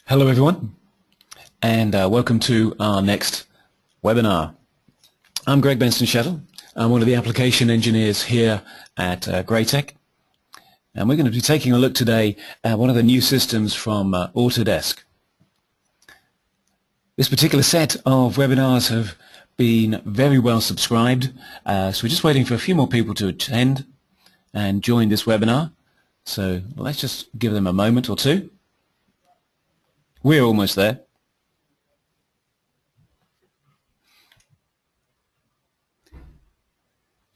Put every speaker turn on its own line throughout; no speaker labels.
Hello everyone, and welcome to our next webinar. I'm Greg Benson-Shettle. I'm one of the application engineers here at Greytech, and we're going to be taking a look today at one of the new systems from Autodesk. This particular set of webinars have been very well subscribed, so we're just waiting for a few more people to attend and join this webinar. So let's just give them a moment or two. We're almost there.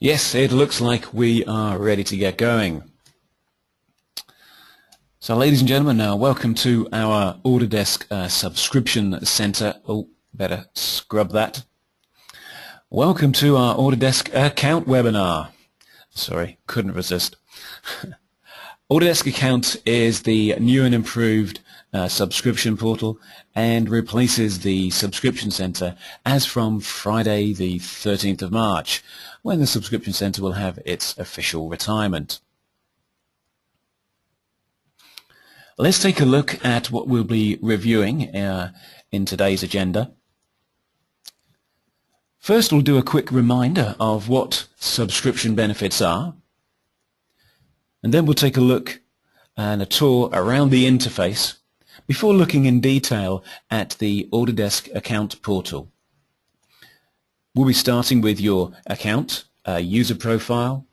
Yes, it looks like we are ready to get going. So ladies and gentlemen, welcome to our Autodesk Subscription Center. Oh, better scrub that. Welcome to our Autodesk Account webinar. Sorry, couldn't resist. Autodesk Account is the new and improved subscription portal and replaces the Subscription Center as from Friday the 13th of March, when the Subscription Center will have its official retirement. Let's take a look at what we'll be reviewing in today's agenda. First, we'll do a quick reminder of what subscription benefits are, and then we'll take a look and a tour around the interface before looking in detail at the Autodesk Account portal. We'll be starting with your account, user profile,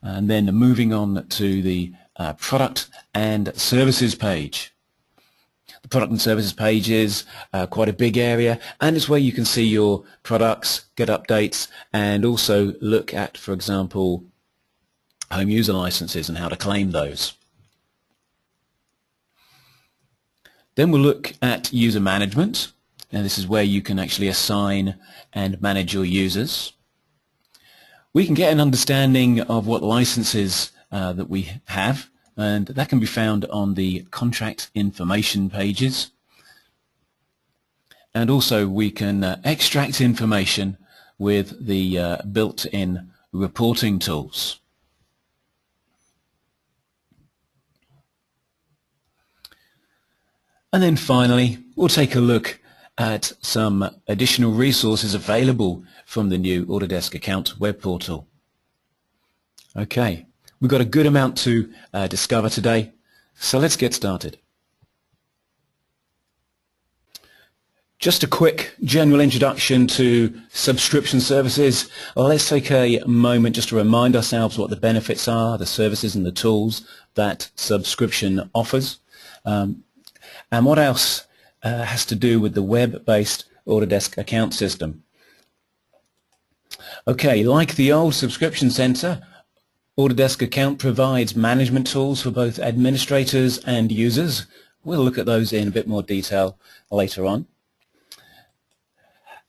and then moving on to the product and services page. The product and services page is quite a big area, and it's where you can see your products, get updates, and also look at, for example, home user licenses and how to claim those. Then we'll look at user management, and this is where you can actually assign and manage your users. We can get an understanding of what licenses that we have, and that can be found on the contract information pages. And also we can extract information with the built-in reporting tools. And then finally, we'll take a look at some additional resources available from the new Autodesk Account web portal. Okay, we've got a good amount to discover today, so let's get started. Just a quick general introduction to subscription services. Let's take a moment just to remind ourselves what the benefits are, the services and the tools that subscription offers. And what else has to do with the web-based Autodesk Account system? Okay, like the old Subscription Center, Autodesk Account provides management tools for both administrators and users. We'll look at those in a bit more detail later on.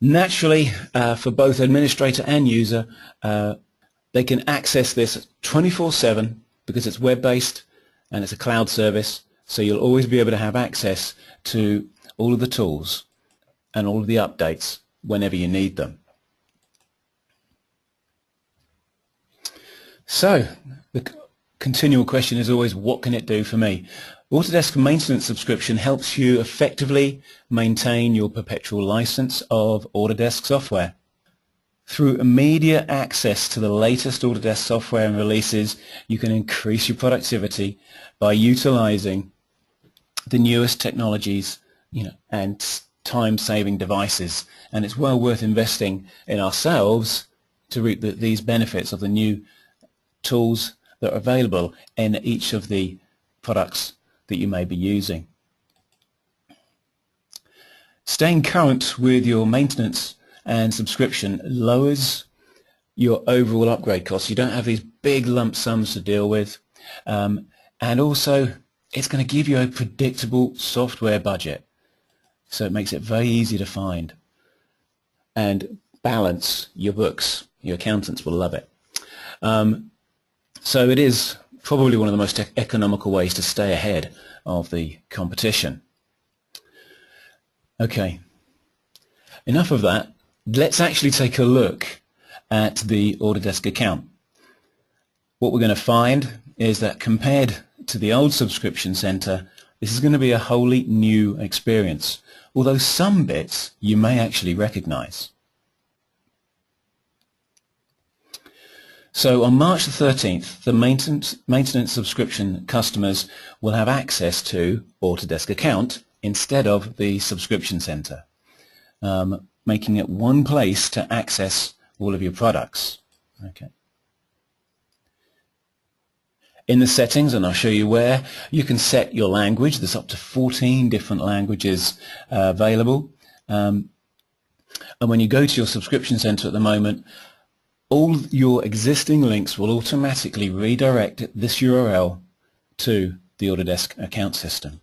Naturally, for both administrator and user, they can access this 24/7 because it's web-based and it's a cloud service. So you'll always be able to have access to all of the tools and all of the updates whenever you need them. So the continual question is always, what can it do for me? Autodesk Maintenance Subscription helps you effectively maintain your perpetual license of Autodesk software. Through immediate access to the latest Autodesk software and releases, you can increase your productivity by utilizing the newest technologies, and time-saving devices. And it's well worth investing in ourselves to reap these benefits of the new tools that are available in each of the products that you may be using. Staying current with your maintenance and subscription lowers your overall upgrade costs. You don't have these big lump sums to deal with, and also it's going to give you a predictable software budget, so it makes it very easy to find and balance your books. Your accountants will love it. So it is probably one of the most economical ways to stay ahead of the competition. Okay, enough of that. Let's actually take a look at the Autodesk Account. What we're going to find is that compared to the old Subscription Center, This is going to be a wholly new experience, although some bits you may actually recognize. So on March the 13th, the maintenance subscription customers will have access to Autodesk Account instead of the subscription center, making it one place to access all of your products. Okay. In the settings, and I'll show you where, you can set your language. There's up to 14 different languages available. And when you go to your subscription center at the moment, all your existing links will automatically redirect this URL to the Autodesk account system.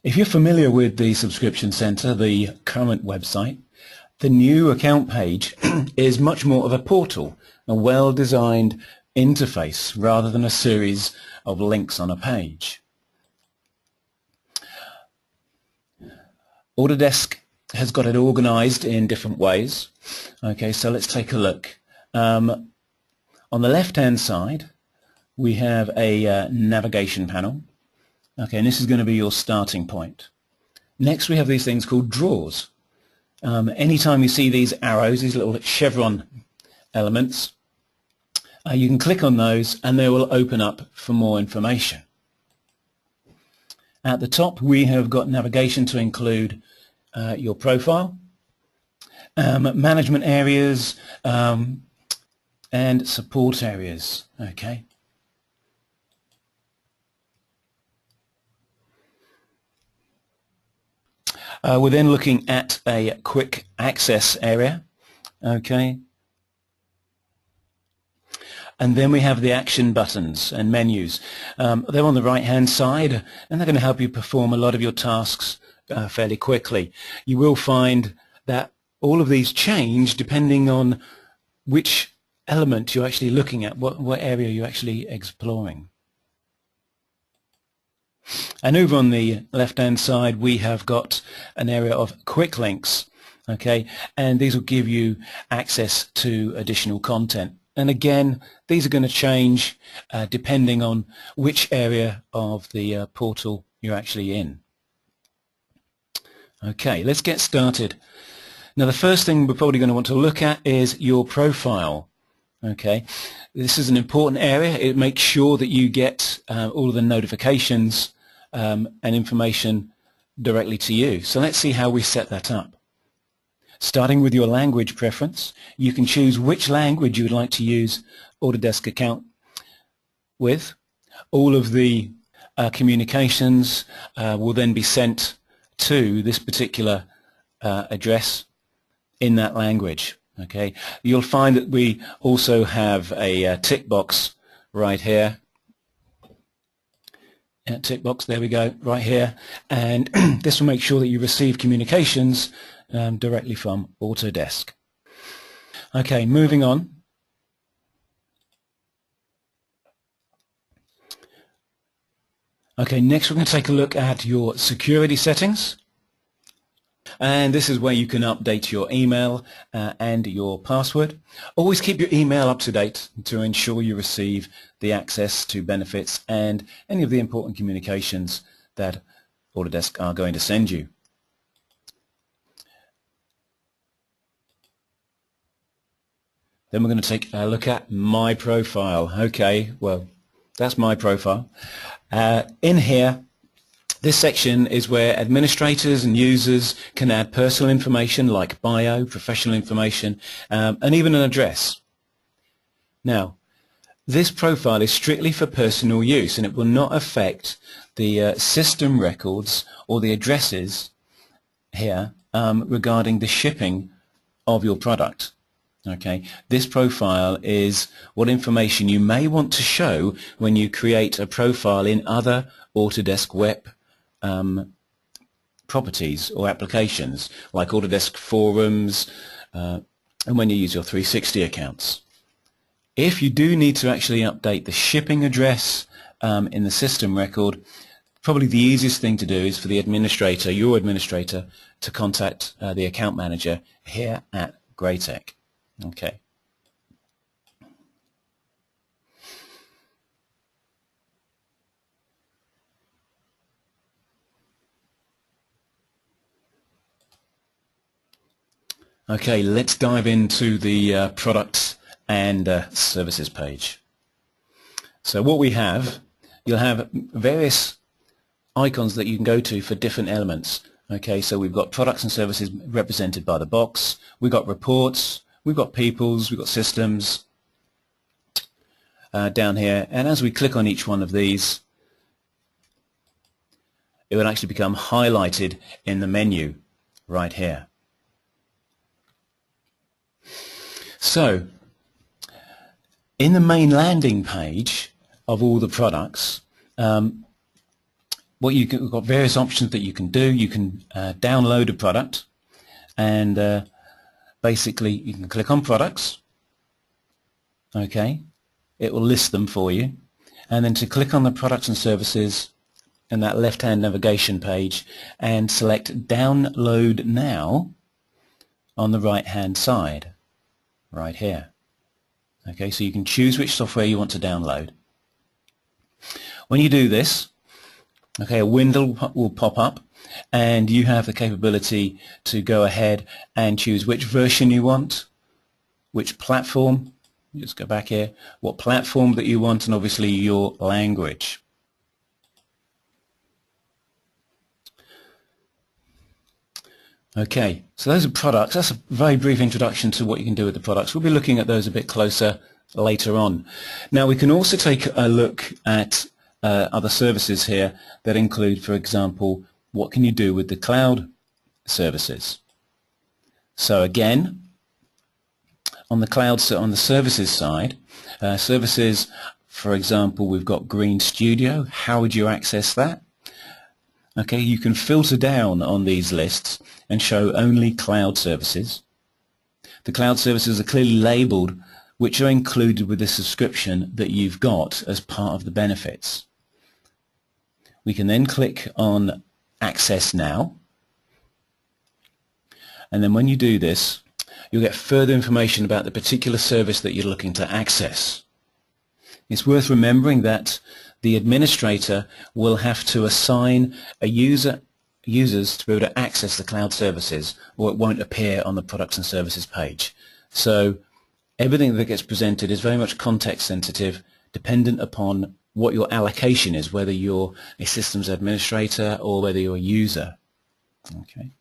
If you're familiar with the subscription center, the current website, the new account page is much more of a portal, a well-designed interface rather than a series of links on a page. Autodesk has got it organized in different ways. Okay, so let's take a look. On the left-hand side, we have a navigation panel. Okay, and this is going to be your starting point. Next, we have these things called drawers. Anytime you see these arrows, these little chevron elements, you can click on those and they will open up for more information. At the top, we have got navigation to include your profile, management areas, and support areas. Okay. We're then looking at a quick access area. Okay. And then we have the action buttons and menus. They're on the right hand side and they're going to help you perform a lot of your tasks fairly quickly. You will find that all of these change depending on which element you're actually looking at, what area you're actually exploring. And over on the left hand side we have got an area of quick links, okay, and these will give you access to additional content. And again, these are going to change depending on which area of the portal you're actually in. Okay, let's get started. Now the first thing we're probably going to want to look at is your profile. Okay, this is an important area. It makes sure that you get all of the notifications and information directly to you. So let's see how we set that up. Starting with your language preference, you can choose which language you would like to use Autodesk Account with. All of the communications will then be sent to this particular address in that language. Okay, you'll find that we also have a tick box right here. Tick box, there we go, right here, and this will make sure that you receive communications directly from Autodesk. Okay, moving on. Okay, next we're going to take a look at your security settings. And this is where you can update your email and your password. Always keep your email up to date to ensure you receive the access to benefits and any of the important communications that Autodesk are going to send you. Then we're going to take a look at My Profile. Okay, well, that's my profile. In here, this section is where administrators and users can add personal information like bio, professional information, and even an address. Now, this profile is strictly for personal use and it will not affect the system records or the addresses here regarding the shipping of your product. Okay, this profile is what information you may want to show when you create a profile in other Autodesk web properties or applications like Autodesk forums and when you use your 360 accounts. If you do need to actually update the shipping address in the system record, probably the easiest thing to do is for the administrator, your administrator, to contact the account manager here at Greytech. Okay. Okay, let's dive into the products and services page. So what we have, you'll have various icons that you can go to for different elements. Okay, so we've got products and services represented by the box, we've got reports, we've got peoples, we've got systems down here, and as we click on each one of these, it will actually become highlighted in the menu right here. So, in the main landing page of all the products, we've got various options that you can do. You can download a product, and basically you can click on products. Okay, it will list them for you, and then to click on the products and services in that left-hand navigation page and select download now on the right-hand side right here. Okay, so you can choose which software you want to download. When you do this, okay, a window will pop up and you have the capability to go ahead and choose which version you want, which platform, just go back here, what platform that you want, and obviously your language. Okay, so those are products. That's a very brief introduction to what you can do with the products. We'll be looking at those a bit closer later on. Now we can also take a look at other services here that include, for example, what can you do with the cloud services. So again, on the services side, services, for example, we've got Green Studio. How would you access that? Okay, you can filter down on these lists and show only cloud services. The cloud services are clearly labeled, which are included with the subscription that you've got as part of the benefits. We can then click on Access Now, and then when you do this, you'll get further information about the particular service that you're looking to access. It's worth remembering that the administrator will have to assign users to be able to access the cloud services, or it won't appear on the products and services page. So everything that gets presented is very much context sensitive, dependent upon what your allocation is, whether you're a systems administrator or whether you're a user. Okay.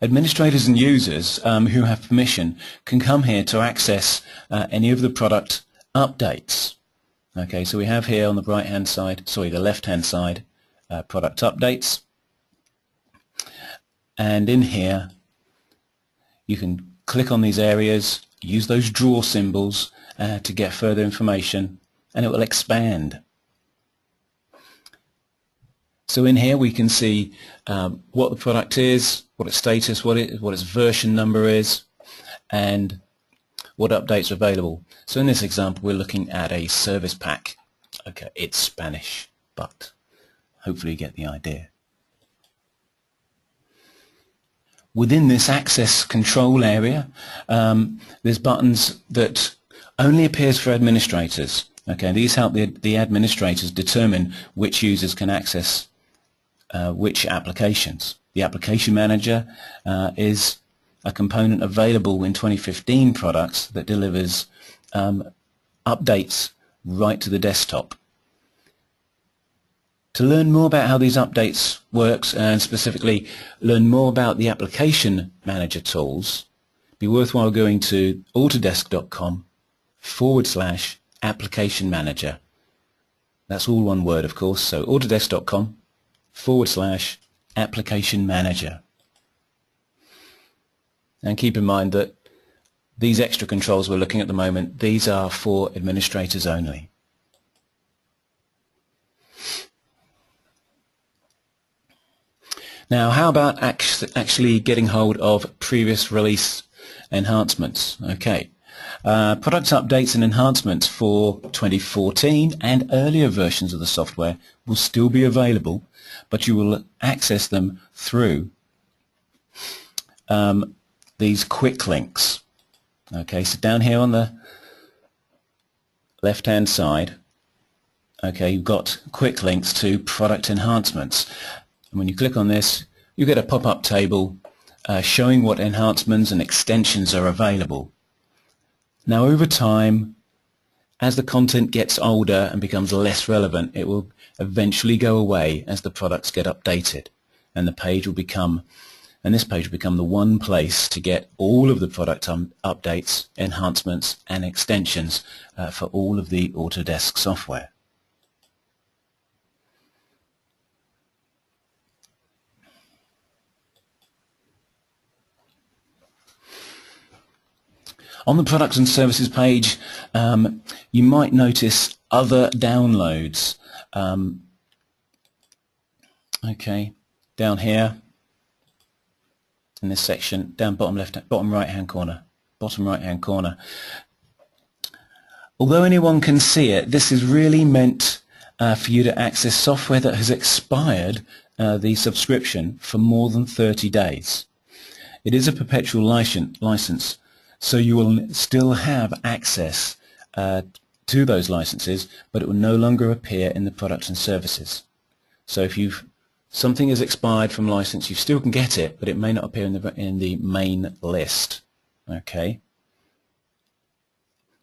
Administrators and users who have permission can come here to access any of the product updates. Okay, so we have here on the the left-hand side, product updates, and in here you can click on these areas, use those draw symbols to get further information, and it will expand. So in here we can see what the product is, what its status, what its version number is, and what updates are available. So in this example we're looking at a service pack. Okay, it's Spanish, but hopefully you get the idea. Within this access control area, there's buttons that only appears for administrators. Okay, these help the administrators determine which users can access which applications. The application manager is a component available in 2015 products that delivers updates right to the desktop. To learn more about how these updates works, and specifically learn more about the application manager tools, it'd be worthwhile going to autodesk.com/application manager. That's all one word, of course, so autodesk.com/application manager. And keep in mind that these extra controls we're looking at the moment, these are for administrators only. Now, how about actually getting hold of previous release enhancements? Okay, product updates and enhancements for 2014 and earlier versions of the software will still be available, but you will access them through these quick links. Okay, so down here on the left-hand side, okay, you've got quick links to product enhancements. And when you click on this, you get a pop-up table showing what enhancements and extensions are available. Now over time, as the content gets older and becomes less relevant, it will eventually go away as the products get updated, and this page will become the one place to get all of the product updates, enhancements and extensions for all of the Autodesk software. On the products and services page, you might notice other downloads. Okay, down here in this section, down bottom right hand corner. Although anyone can see it, this is really meant for you to access software that has expired the subscription for more than 30 days. It is a perpetual license, so you will still have access to those licenses, but it will no longer appear in the products and services. So if something is expired from license, you still can get it, but it may not appear in the main list. Okay.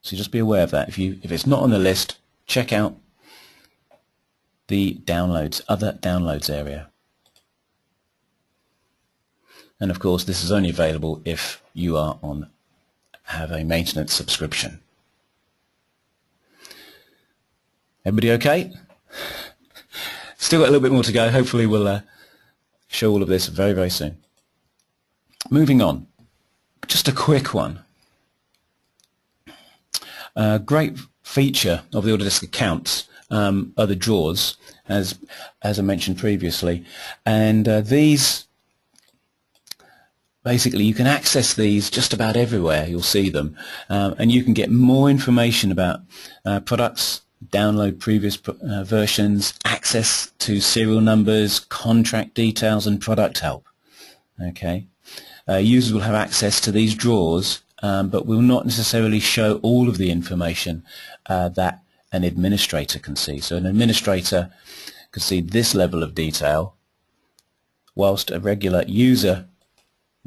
So just be aware of that. If it's not on the list, check out the downloads, other downloads area. And of course, this is only available if you have a maintenance subscription. Everybody okay? Still got a little bit more to go. Hopefully we'll show all of this very, very soon. Moving on. Just a quick one. Great feature of the Autodesk Account are the drawers, as I mentioned previously. And these, basically, you can access these just about everywhere. You'll see them. And you can get more information about products, download previous versions, access to serial numbers, contract details and product help. Okay, users will have access to these drawers, but will not necessarily show all of the information that an administrator can see. So an administrator can see this level of detail, whilst a regular user,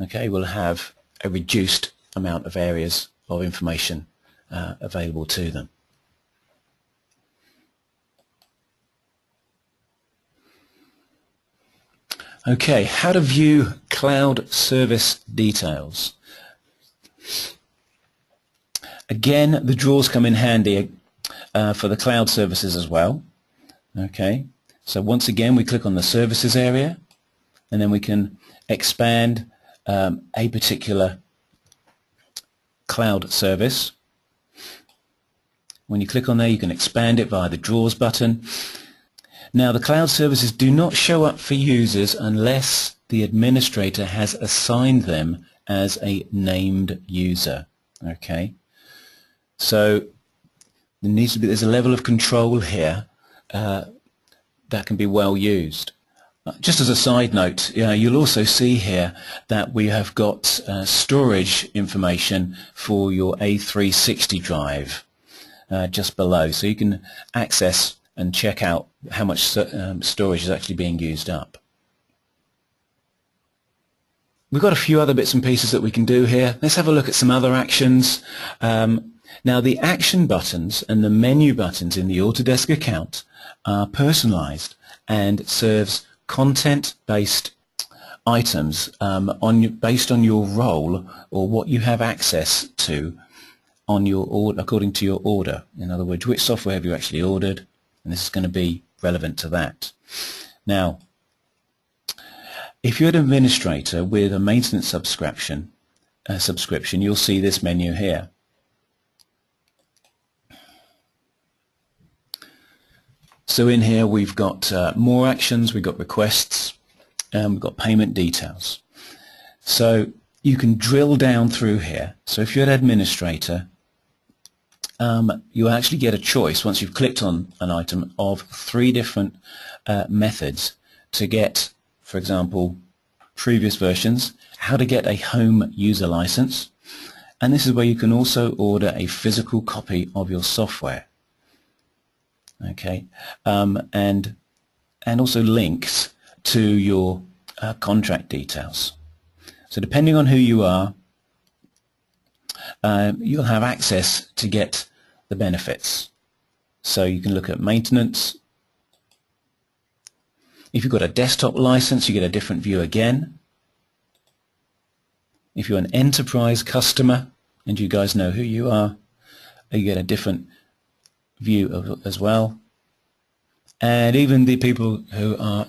okay, will have a reduced amount of areas of information available to them. Okay, how to view cloud service details. Again, the drawers come in handy for the cloud services as well. Okay, so once again we click on the services area, and then we can expand a particular cloud service. When you click on there, you can expand it via the drawers button. Now, the cloud services do not show up for users unless the administrator has assigned them as a named user. Okay, so there's a level of control here that can be well used. Just as a side note, you'll also see here that we have got storage information for your A360 drive just below, so you can access and check out how much storage is actually being used up. We've got a few other bits and pieces that we can do here. Let's have a look at some other actions. Now, the action buttons and the menu buttons in the Autodesk account are personalized and serves content-based items based on your role or what you have access to on your according to your order. In other words, which software have you actually ordered? And this is going to be relevant to that. Now, if you're an administrator with a maintenance subscription, you'll see this menu here. So in here we've got more actions, we've got requests, we've got payment details. So you can drill down through here. So if you're an administrator, you actually get a choice once you've clicked on an item of 3 different methods to get, for example, previous versions, how to get a home user license, and this is where you can also order a physical copy of your software. Okay, and also links to your contract details. So depending on who you are, you'll have access to get the benefits. So you can look at maintenance. If you've got a desktop license, you get a different view again. If you're an enterprise customer, and you guys know who you are, you get a different view as well. And even the people who are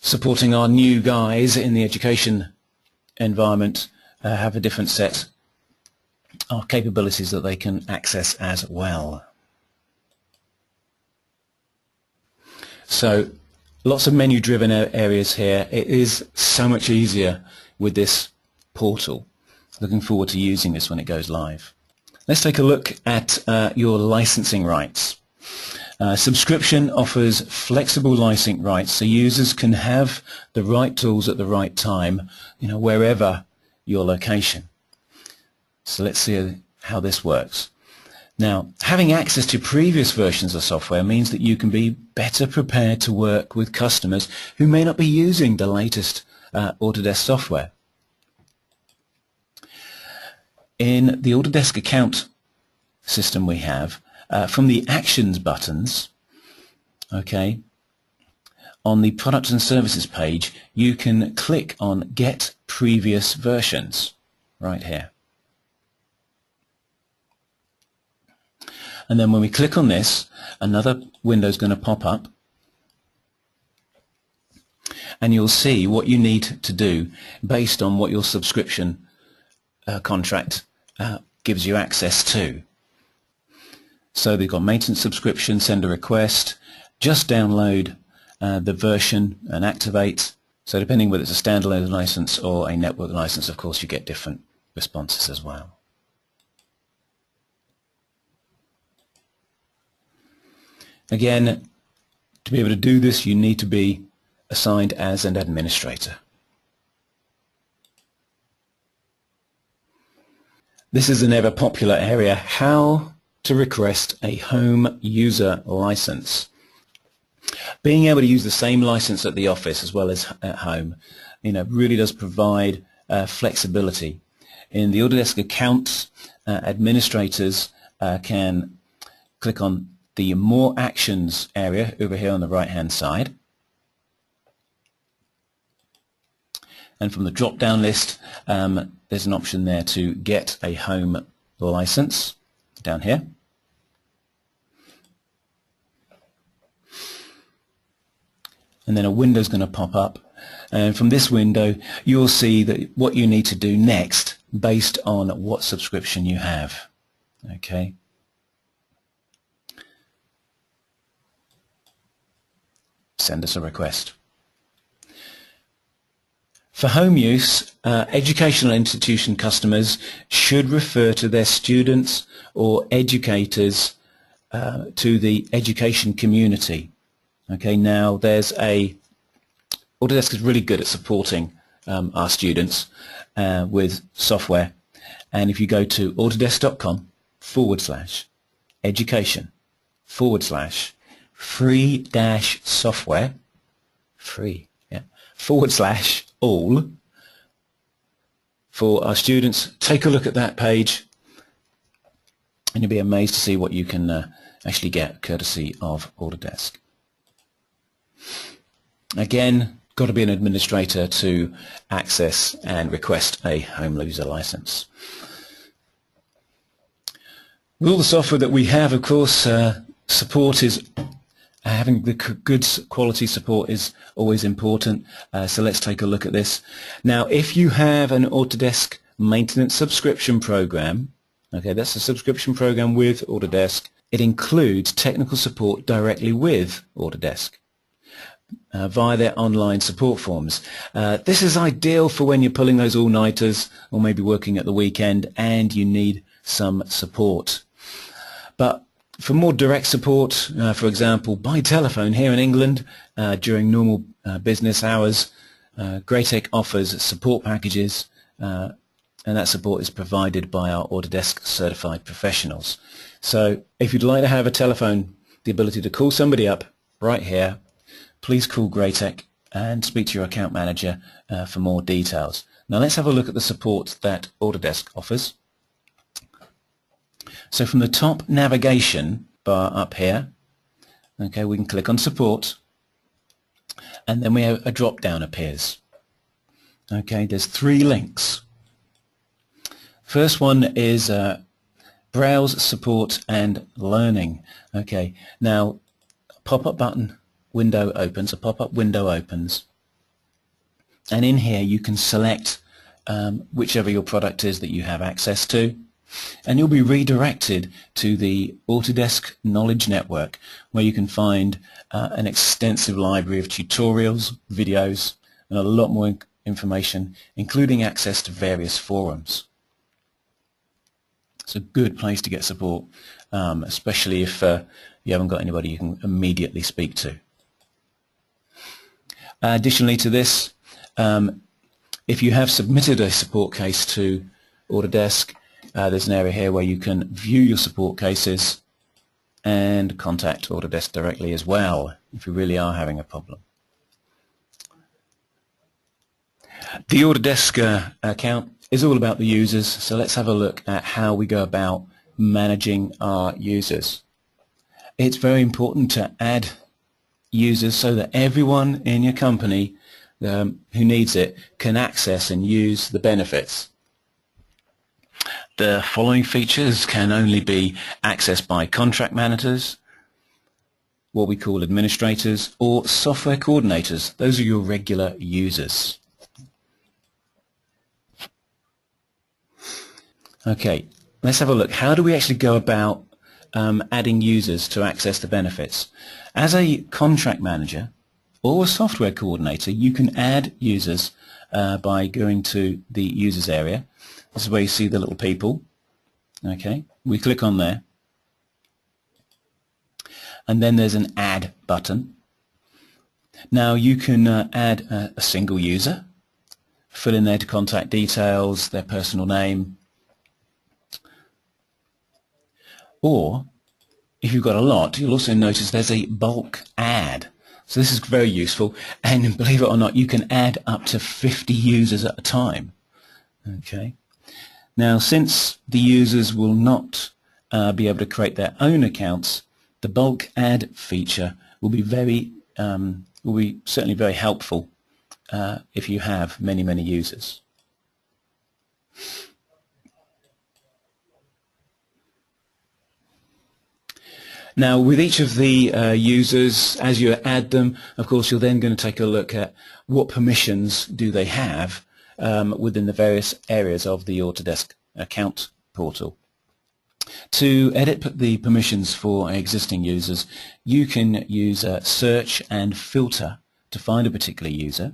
supporting our new guys in the education environment have a different set of capabilities that they can access as well. So lots of menu-driven areas here. It is so much easier with this portal. Looking forward to using this when it goes live. Let's take a look at your licensing rights. Subscription offers flexible licensing rights, so users can have the right tools at the right time, wherever your location. So let's see how this works. Now, having access to previous versions of software means that you can be better prepared to work with customers who may not be using the latest Autodesk software. In the Autodesk Account system we have, from the Actions buttons, on the Products and Services page, you can click on Get Previous Versions right here. And then when we click on this, another window is going to pop up, and you'll see what you need to do based on what your subscription contract gives you access to. So they've got maintenance subscription, send a request, just download the version and activate. So depending whether it's a standalone license or a network license, of course you get different responses as well. Again, to be able to do this, you need to be assigned as an administrator. This is an ever popular area, how to request a home user license. Being able to use the same license at the office as well as at home, really does provide flexibility. In the Autodesk Account, administrators can click on the More Actions area over here on the right hand side, and from the drop down list there's an option there to get a home license down here. And then a window is going to pop up, and from this window you'll see that what you need to do next based on what subscription you have. Send us a request. For home use, educational institution customers should refer to their students or educators to the education community. Now there's Autodesk is really good at supporting our students with software, and if you go to autodesk.com/education/free-software, /all for our students, take a look at that page and you'll be amazed to see what you can actually get courtesy of Autodesk. Again, got to be an administrator to access and request a home user license. With all the software that we have, of course, support is having the good quality support is always important. So let's take a look at this. Now, if you have an Autodesk maintenance subscription program, that's a subscription program with Autodesk, it includes technical support directly with Autodesk via their online support forms. This is ideal for when you're pulling those all-nighters or maybe working at the weekend and you need some support. But for more direct support, for example, by telephone here in England during normal business hours, Greatech offers support packages, and that support is provided by our Autodesk certified professionals. So if you'd like to have a telephone, the ability to call somebody up right here, please call Greatech and speak to your account manager for more details. Now let's have a look at the support that Autodesk offers. So from the top navigation bar up here, okay, we can click on support, and then we have a drop down appears. Okay, there's 3 links. First one is browse, support and learning. Okay, now a pop-up window opens, and in here you can select whichever your product is that you have access to, and you'll be redirected to the Autodesk Knowledge Network, where you can find an extensive library of tutorials, videos and a lot more information, including access to various forums. It's a good place to get support, especially if you haven't got anybody you can immediately speak to. Additionally to this, if you have submitted a support case to Autodesk, there's an area here where you can view your support cases and contact Autodesk directly as well if you really are having a problem. The Autodesk account is all about the users, so let's have a look at how we go about managing our users. It's very important to add users so that everyone in your company who needs it can access and use the benefits. The following features can only be accessed by contract managers, what we call administrators, or software coordinators. Those are your regular users. Okay, let's have a look. How do we actually go about adding users to access the benefits? As a contract manager or a software coordinator, you can add users by going to the users area. This is where you see the little people. Okay, we click on there, and then there's an add button. Now you can add a single user, fill in their contact details, their personal name, or if you've got a lot, you'll also notice there's a bulk add. So this is very useful, and believe it or not, you can add up to 50 users at a time. Okay. Now, since the users will not be able to create their own accounts, the bulk add feature will be certainly very helpful if you have many users. Now, with each of the users, as you add them, of course, you're then going to take a look at what permissions do they have within the various areas of the Autodesk Account portal. To edit the permissions for existing users, you can use search and filter to find a particular user.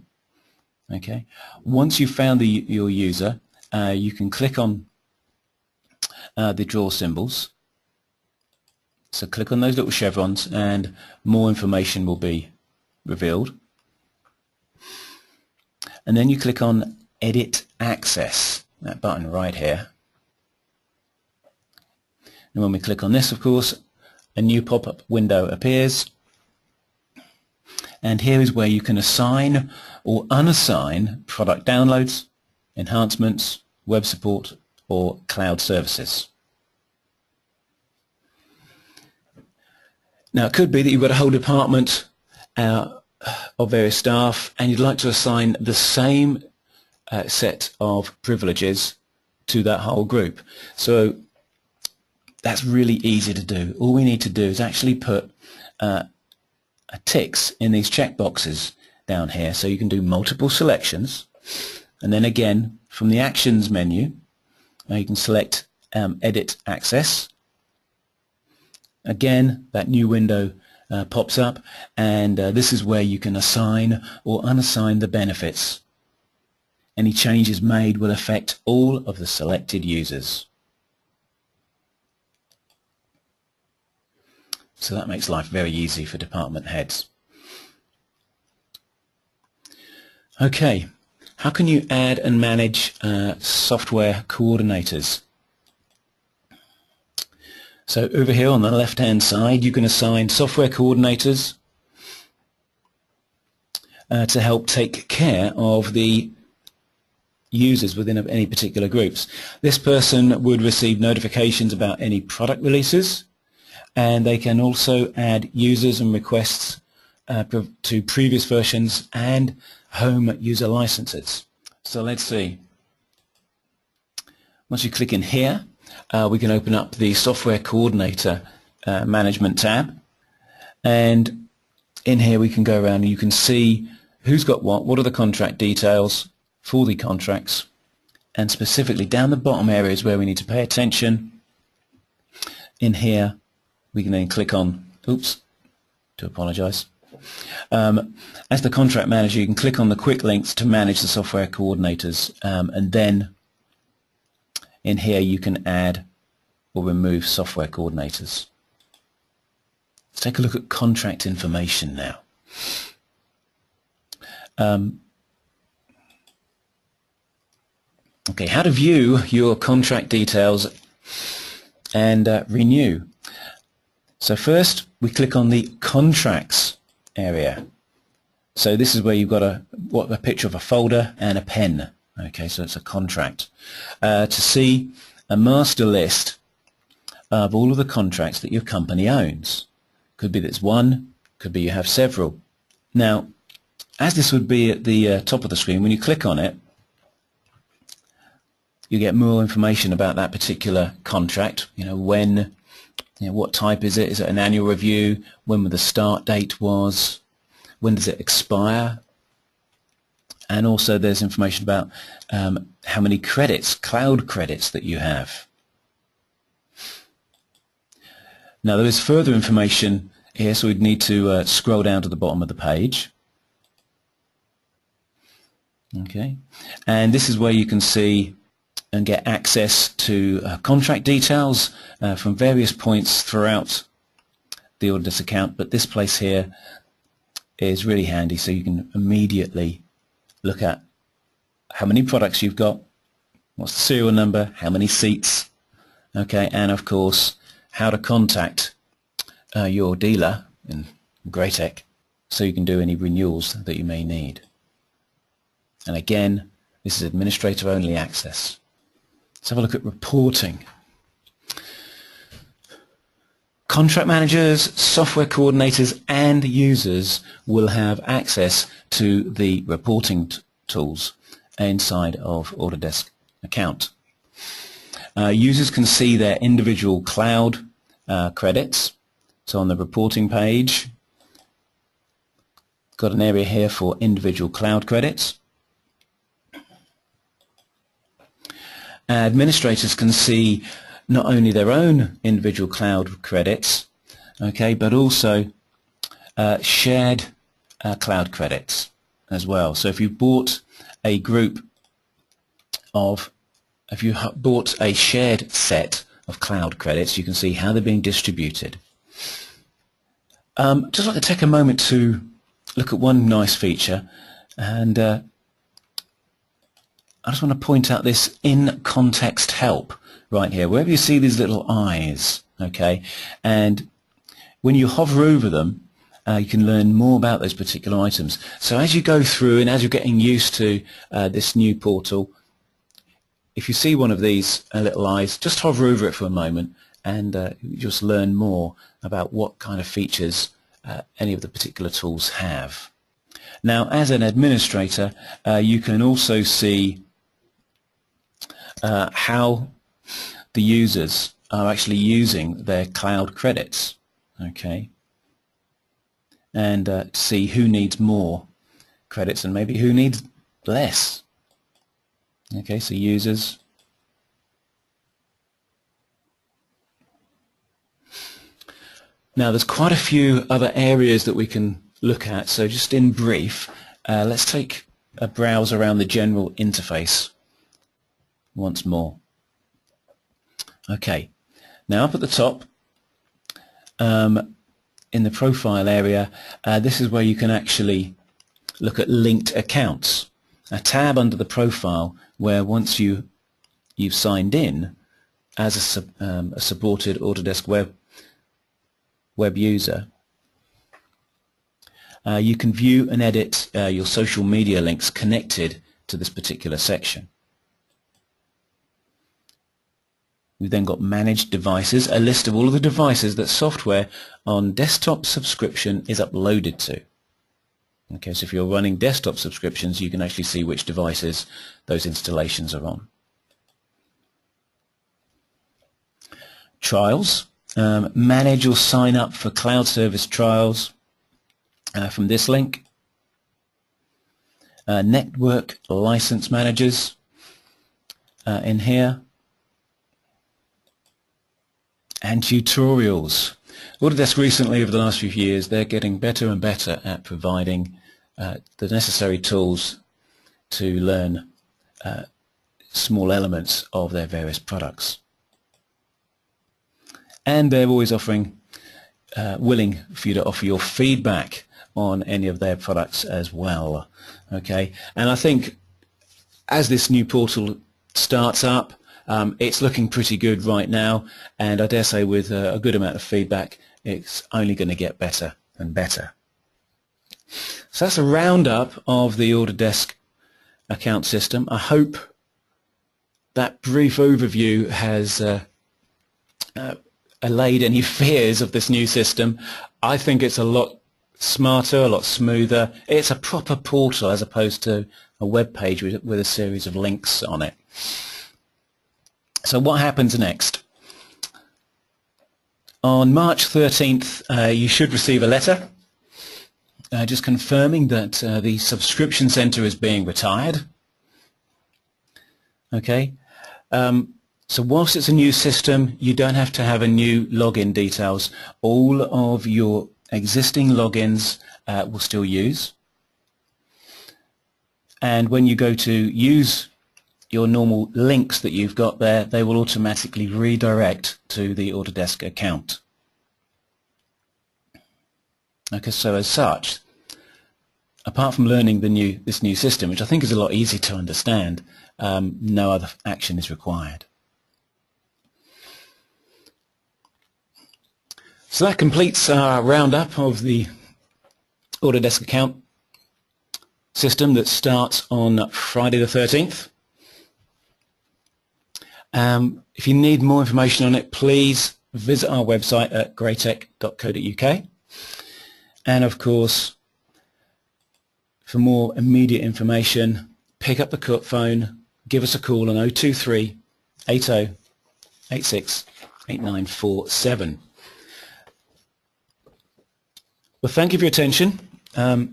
Okay. Once you've found your user, you can click on the draw symbols. So click on those little chevrons and more information will be revealed. And then you click on Edit Access, that button right here. And when we click on this, of course, a new pop-up window appears. And here is where you can assign or unassign product downloads, enhancements, web support, or cloud services. Now, it could be that you've got a whole department of various staff and you'd like to assign the same set of privileges to that whole group. So that's really easy to do. All we need to do is actually put ticks in these checkboxes down here, so you can do multiple selections, and then again from the Actions menu you can select Edit Access. Again, that new window pops up, and this is where you can assign or unassign the benefits. Any changes made will affect all of the selected users. So that makes life very easy for department heads. Okay, how can you add and manage software coordinators? So over here on the left hand side you can assign software coordinators to help take care of the users within any particular groups. This person would receive notifications about any product releases, and they can also add users and requests to previous versions and home user licenses. So let's see. Once you click in here, we can open up the Software Coordinator Management tab, and in here we can go around and you can see who's got what are the contract details for the contracts, and specifically down the bottom areas where we need to pay attention. In here we can then click on, oops, do apologize. As the contract manager, you can click on the quick links to manage the software coordinators, and then in here you can add or remove software coordinators. Let's take a look at contract information now. Okay, how to view your contract details and renew. So first we click on the contracts area. So this is where you've got a picture of a folder and a pen. Okay, so it's a contract. To see a master list of all of the contracts that your company owns. Could be that it's one, could be you have several. Now, as this would be at the top of the screen, when you click on it, you get more information about that particular contract. When, what type is it? Is it an annual review? When the start date was? When does it expire? And also there's information about how many credits, cloud credits, that you have. Now there is further information here, so we'd need to scroll down to the bottom of the page. Okay, and this is where you can see and get access to contract details from various points throughout the Autodesk account, but this place here is really handy, so you can immediately look at how many products you've got, what's the serial number, how many seats, okay, and of course how to contact your dealer in Greatech so you can do any renewals that you may need. And again, this is administrator only access. Let's have a look at reporting. Contract managers, software coordinators and users will have access to the reporting tools inside of Autodesk Account. Users can see their individual cloud credits. So on the reporting page, got an area here for individual cloud credits. Administrators can see not only their own individual cloud credits, okay, but also shared cloud credits as well. So if you bought a shared set of cloud credits, you can see how they're being distributed. Just like to take a moment to look at one nice feature, and I just want to point out this in context help right here, wherever you see these little eyes, okay, and when you hover over them you can learn more about those particular items. So as you go through and as you're getting used to this new portal, if you see one of these little eyes, just hover over it for a moment and just learn more about what kind of features any of the particular tools have. Now, as an administrator, you can also see how the users are actually using their cloud credits, okay, and see who needs more credits and maybe who needs less. Okay, so users. Now there's quite a few other areas that we can look at, so just in brief, let's take a browse around the general interface once more. Okay, now up at the top in the profile area, this is where you can actually look at linked accounts, a tab under the profile where once you've signed in as a supported Autodesk web user, you can view and edit your social media links connected to this particular section. We've then got managed devices, a list of all of the devices that software on desktop subscription is uploaded to. Okay, so if you're running desktop subscriptions, you can actually see which devices those installations are on. Trials. Manage or sign up for cloud service trials from this link. Network license managers in here. And tutorials. Autodesk recently, over the last few years, they're getting better and better at providing the necessary tools to learn small elements of their various products. And they're always offering, willing for you to offer your feedback on any of their products as well. Okay, and I think as this new portal starts up, it's looking pretty good right now, and I dare say with a good amount of feedback, it's only going to get better and better. So that's a roundup of the Autodesk account system. I hope that brief overview has allayed any fears of this new system. I think it's a lot smarter, a lot smoother. It's a proper portal as opposed to a web page with a series of links on it. So what happens next? On March 13th, you should receive a letter just confirming that the subscription center is being retired. Okay. So whilst it's a new system, you don't have to have a new login details. All of your existing logins will still use. And when you go to use your normal links that you've got there, they will automatically redirect to the Autodesk account. Okay, so as such, apart from learning this new system, which I think is a lot easier to understand, no other action is required. So that completes our roundup of the Autodesk account system that starts on Friday the 13th. If you need more information on it, please visit our website at greytech.co.uk. And of course, for more immediate information, pick up the phone, give us a call on 023 80 86 8947. Well, thank you for your attention. It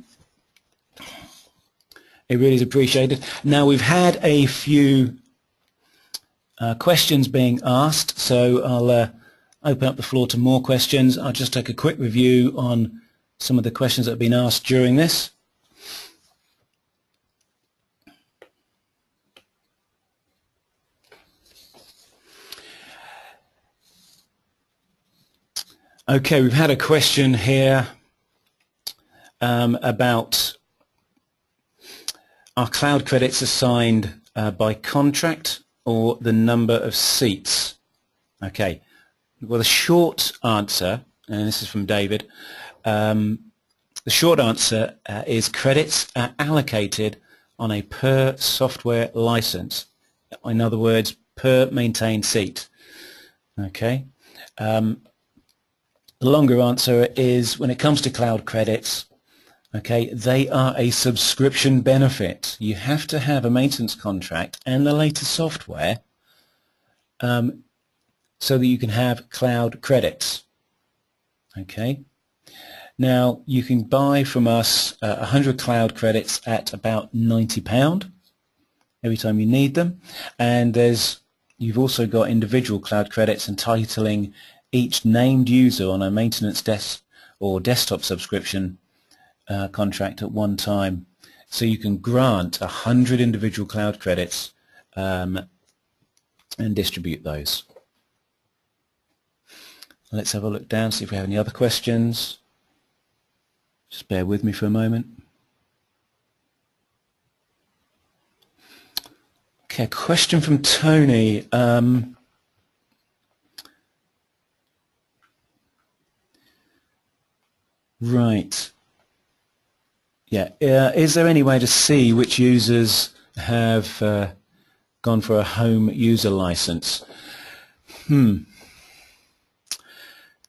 really is appreciated. Now, we've had a few questions being asked, so I'll open up the floor to more questions. I'll just take a quick review on some of the questions that have been asked during this. Okay, we've had a question here about are cloud credits assigned by contract or the number of seats? Okay, well, the short answer, and this is from David, the short answer is credits are allocated on a per software license. In other words, per maintained seat. Okay. The longer answer is when it comes to cloud credits, okay, they are a subscription benefit. You have to have a maintenance contract and the latest software so that you can have cloud credits. Okay. Now, you can buy from us 100 cloud credits at about £90 every time you need them. And you've also got individual cloud credits entitling each named user on a maintenance desk or desktop subscription contract at one time. So you can grant 100 individual cloud credits and distribute those. Let's have a look down, see if we have any other questions. Just bear with me for a moment. Okay, a question from Tony. Right. Yeah. Is there any way to see which users have gone for a home user license?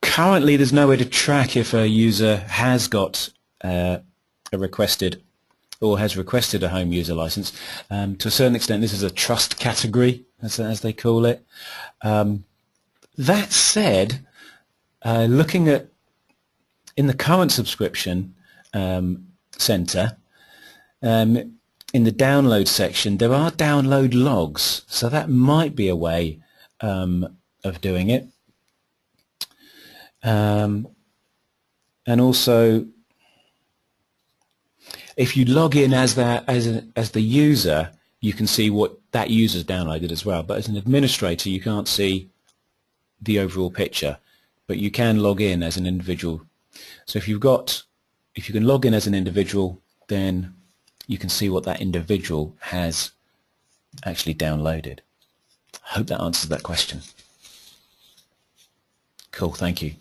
Currently, there's no way to track if a user has got a requested or has requested a home user license. To a certain extent, this is a trust category, as they call it. That said, looking at in the current subscription center, in the download section, there are download logs, so that might be a way of doing it. And also, if you log in as the user, you can see what that user's downloaded as well. But as an administrator, you can't see the overall picture, but you can log in as an individual. So if you can log in as an individual, then you can see what that individual has actually downloaded. I hope that answers that question. Cool, thank you.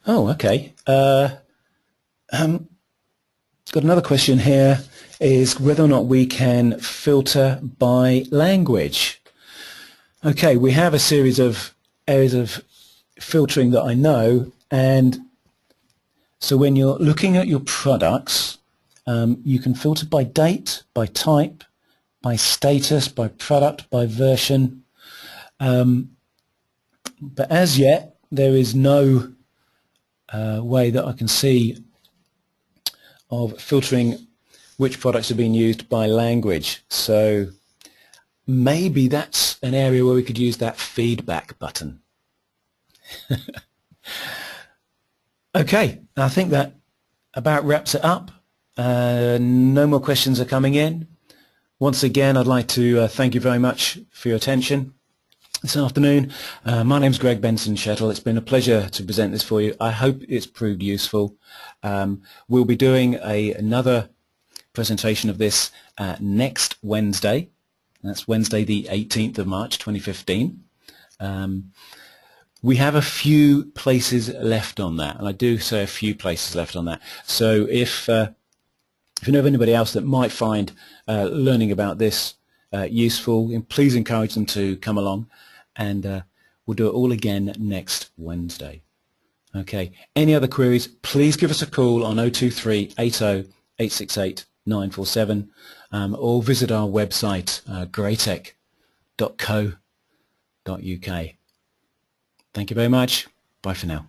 Oh, okay. Got another question here, is whether or not we can filter by language. Okay, we have a series of areas of filtering that I know, and so when you're looking at your products, you can filter by date, by type, by status, by product, by version, but as yet there is no way that I can see of filtering which products are being used by language. So maybe that's an area where we could use that feedback button. Okay, I think that about wraps it up. No more questions are coming in. Once again, I'd like to thank you very much for your attention this afternoon. My name's Greg Benson-Shettle. It's been a pleasure to present this for you. I hope it's proved useful. We'll be doing another presentation of this next Wednesday. That's Wednesday the 18th of March 2015. We have a few places left on that, and I do say a few places left on that. So if you know of anybody else that might find learning about this useful, please encourage them to come along, and we'll do it all again next Wednesday. Okay. Any other queries, please give us a call on 023 80 868 947 or visit our website greytech.co.uk. Thank you very much. Bye for now.